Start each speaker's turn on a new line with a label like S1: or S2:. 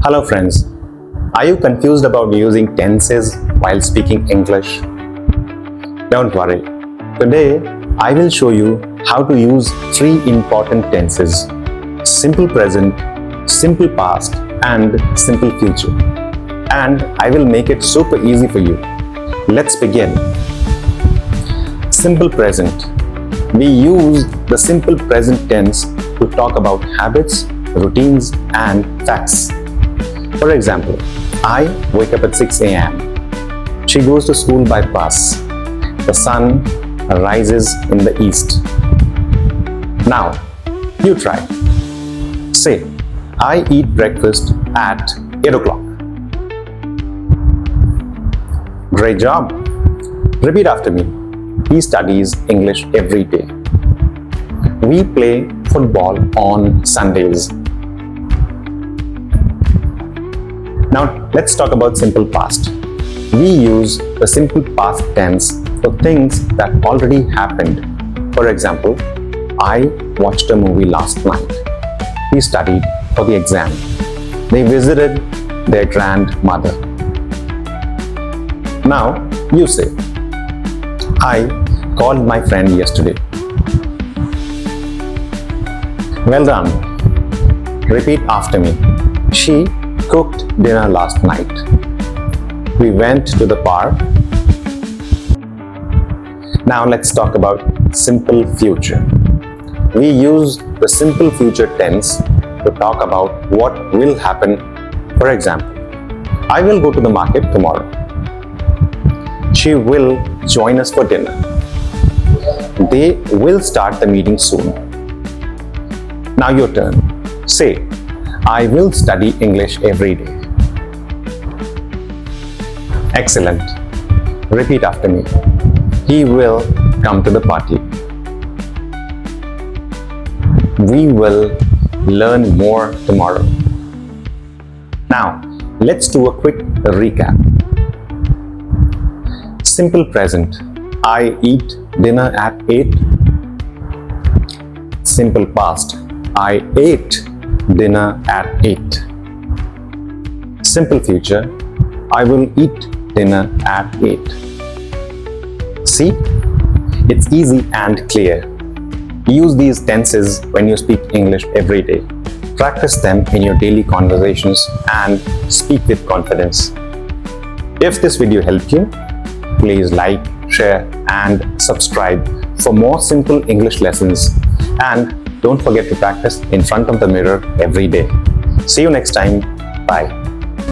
S1: Hello friends, are you confused about using tenses while speaking English? Don't worry, today I will show you how to use three important tenses: simple present, simple past and simple future. And I will make it super easy for you. Let's begin. Simple present. We use the simple present tense to talk about habits, routines and facts. For example, I wake up at 6 a.m. She goes to school by bus. The sun rises in the east. Now, you try. Say, I eat breakfast at 8 o'clock. Great job. Repeat after me. He studies English every day. We play football on Sundays. Now let's talk about simple past. We use the simple past tense for things that already happened. For example, I watched a movie last night. We studied for the exam. They visited their grandmother. Now you say, I called my friend yesterday. Well done. Repeat after me. She cooked dinner last night. We went to the park. Now let's talk about simple future. We use the simple future tense to talk about what will happen. For example, I will go to the market tomorrow. She will join us for dinner. They will start the meeting soon. Now your turn. Say, I will study English every day. Excellent. Repeat after me. He will come to the party. We will learn more tomorrow. Now, let's do a quick recap. Simple present. I eat dinner at 8. Simple past. I ate dinner at 8. Simple future. I will eat dinner at 8. See? It's easy and clear. Use these tenses when you speak English every day. Practice them in your daily conversations and speak with confidence. If this video helped you, please like, share and subscribe for more simple English lessons. And don't forget to practice in front of the mirror every day. See you next time. Bye.